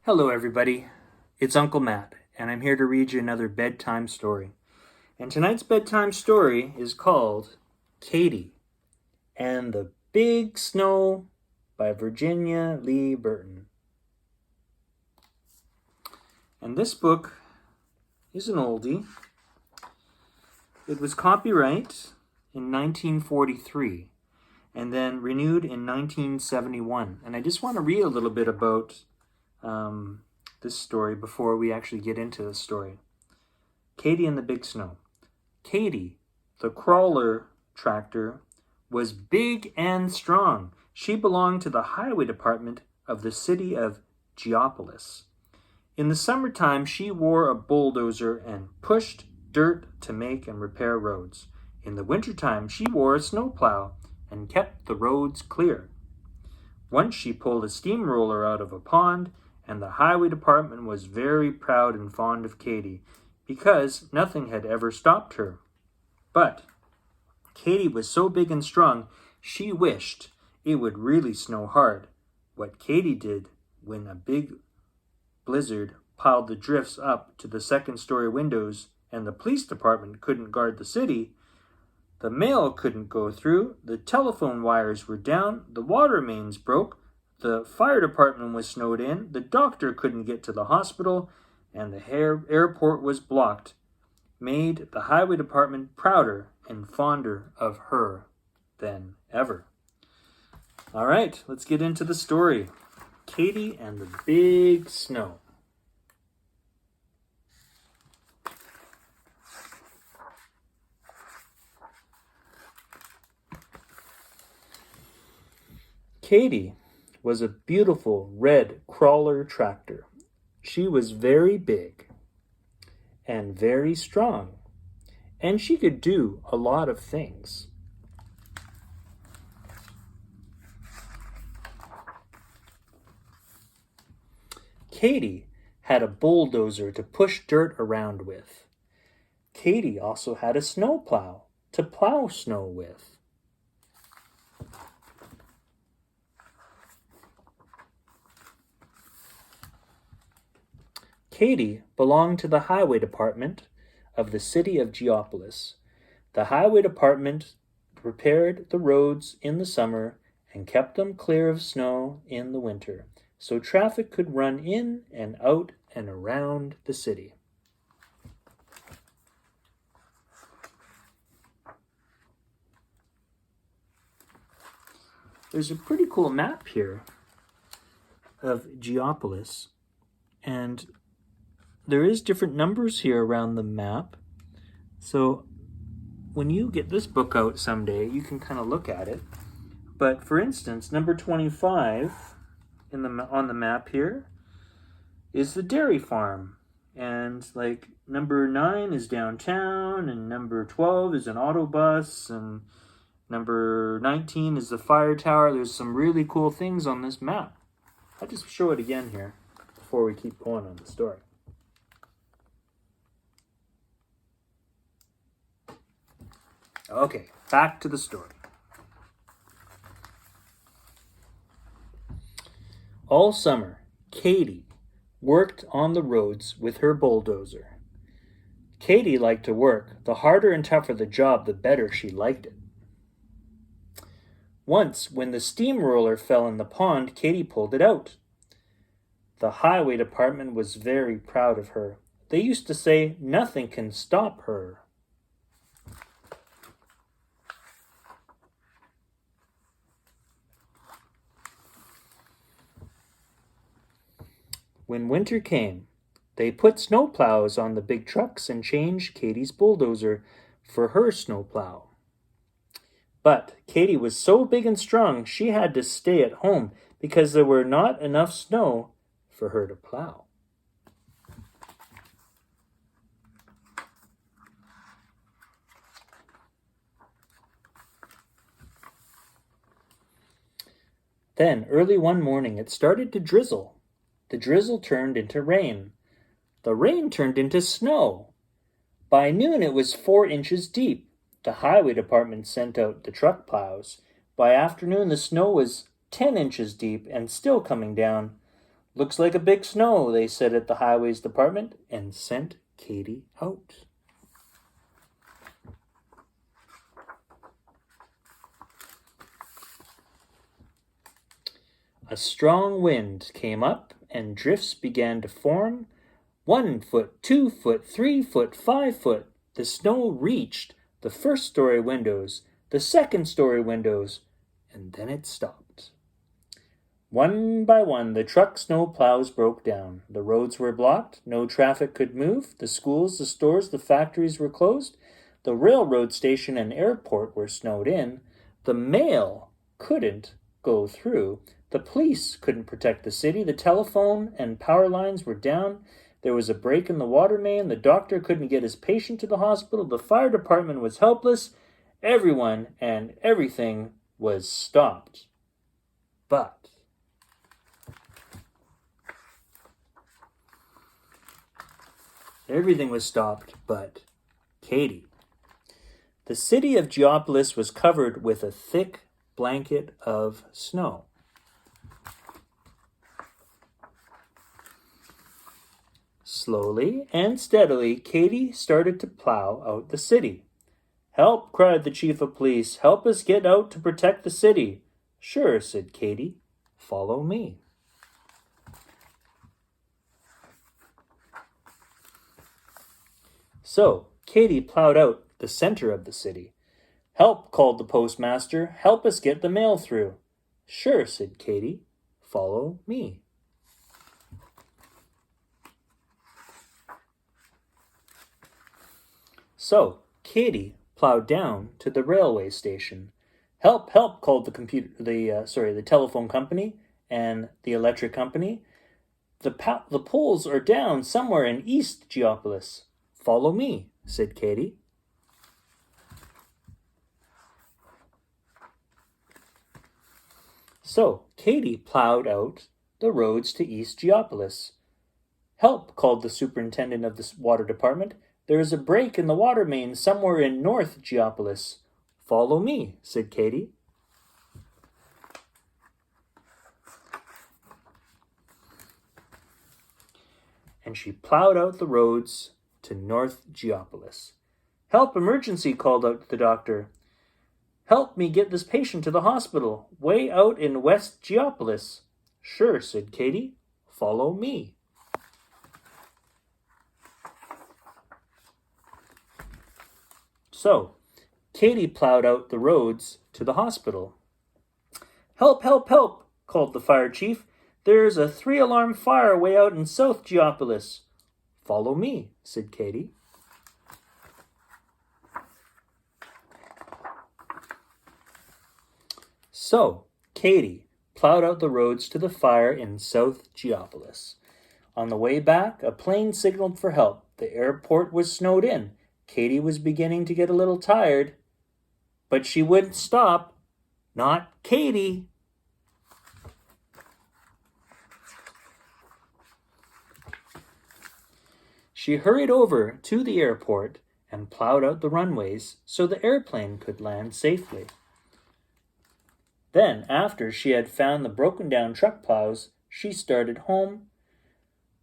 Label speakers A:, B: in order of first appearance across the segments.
A: Hello everybody, it's Uncle Matt, and I'm here to read you another bedtime story. And tonight's bedtime story is called Katy and the Big Snow by Virginia Lee Burton. And this book is an oldie. It was copyright in 1943 and then renewed in 1971. And I just want to read a little bit about this story before we actually get into the story. Katy and the Big Snow. Katy, the crawler tractor, was big and strong. She belonged to the highway department of the city of Geopolis. In the summertime, she wore a bulldozer and pushed dirt to make and repair roads. In the wintertime, she wore a snowplow and kept the roads clear. Once she pulled a steamroller out of a pond, and the highway department was very proud and fond of Katy, because nothing had ever stopped her. But Katy was so big and strong, she wished it would really snow hard. What Katy did when a big blizzard piled the drifts up to the second-story windows and the police department couldn't guard the city, the mail couldn't go through, the telephone wires were down, the water mains broke, the fire department was snowed in, the doctor couldn't get to the hospital, and the airport was blocked, made the highway department prouder and fonder of her than ever. All right, let's get into the story. Katy and the Big Snow. Katy was a beautiful red crawler tractor. She was very big and very strong, and she could do a lot of things. Katy had a bulldozer to push dirt around with. Katy also had a snowplow to plow snow with. Katy belonged to the highway department of the city of Geopolis. The highway department repaired the roads in the summer and kept them clear of snow in the winter, so traffic could run in and out and around the city. There's a pretty cool map here of Geopolis, and there is different numbers here around the map. So when you get this book out someday, you can kind of look at it. But for instance, number 25 on the map here is the dairy farm. And like number 9 is downtown, and number 12 is an auto bus, and number 19 is the fire tower. There's some really cool things on this map. I'll just show it again here before we keep going on the story. Okay, back to the story. All summer, Katy worked on the roads with her bulldozer. Katy liked to work. The harder and tougher the job, the better she liked it. Once, when the steamroller fell in the pond, Katy pulled it out. The highway department was very proud of her. They used to say, "Nothing can stop her." When winter came, they put snowplows on the big trucks and changed Katy's bulldozer for her snowplow. But Katy was so big and strong, she had to stay at home because there were not enough snow for her to plow. Then, early one morning, it started to drizzle. The drizzle turned into rain. The rain turned into snow. By noon, it was 4 inches deep. The highway department sent out the truck plows. By afternoon, the snow was 10 inches deep and still coming down. "Looks like a big snow," they said at the highways department, and sent Katy out. A strong wind came up, and drifts began to form. 1 foot, 2 foot, 3 foot, 5 foot. The snow reached the first-story windows, the second-story windows, and then it stopped. One by one, the truck snow plows broke down. The roads were blocked. No traffic could move. The schools, the stores, the factories were closed. The railroad station and airport were snowed in. The mail couldn't go through. The police couldn't protect the city. The telephone and power lines were down. There was a break in the water main. The doctor couldn't get his patient to the hospital. The fire department was helpless. Everyone and everything was stopped. But everything was stopped but Katy. The city of Geopolis was covered with a thick blanket of snow. Slowly and steadily, Katy started to plow out the city. "Help!" cried the chief of police. "Help us get out to protect the city." "Sure," said Katy. "Follow me." So, Katy plowed out the center of the city. "Help!" called the postmaster. "Help us get the mail through." "Sure," said Katy. "Follow me." So, Katy plowed down to the railway station. "Help! Help!" called the telephone company and the electric company. The poles are down somewhere in East Geopolis." "Follow me," said Katy. So, Katy plowed out the roads to East Geopolis. "Help!" called the superintendent of the water department. "There is a break in the water main somewhere in North Geopolis." "Follow me," said Katy. And she plowed out the roads to North Geopolis. "Help! Emergency!" called out the doctor. "Help me get this patient to the hospital, way out in West Geopolis." "Sure," said Katy. "Follow me." So, Katy plowed out the roads to the hospital. "Help! Help! Help!" called the fire chief. "There's a 3-alarm fire way out in South Geopolis." "Follow me," said Katy. So, Katy plowed out the roads to the fire in South Geopolis. On the way back, a plane signaled for help. The airport was snowed in. Katy was beginning to get a little tired, but she wouldn't stop. Not Katy. She hurried over to the airport and plowed out the runways so the airplane could land safely. Then, after she had found the broken-down truck plows, she started home.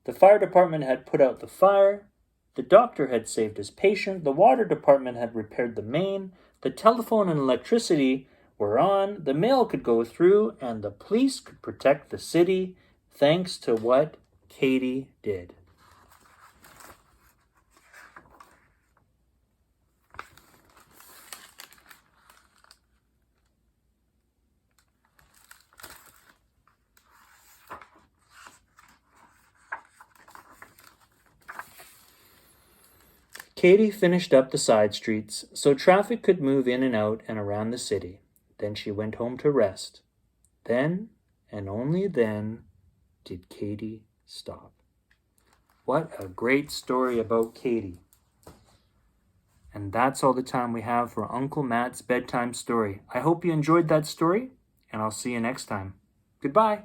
A: The fire department had put out the fire. The doctor had saved his patient. The water department had repaired the main. The telephone and electricity were on. The mail could go through, and the police could protect the city, thanks to what Katy did. Katy finished up the side streets so traffic could move in and out and around the city. Then she went home to rest. Then, and only then, did Katy stop. What a great story about Katy. And that's all the time we have for Uncle Matt's bedtime story. I hope you enjoyed that story, and I'll see you next time. Goodbye.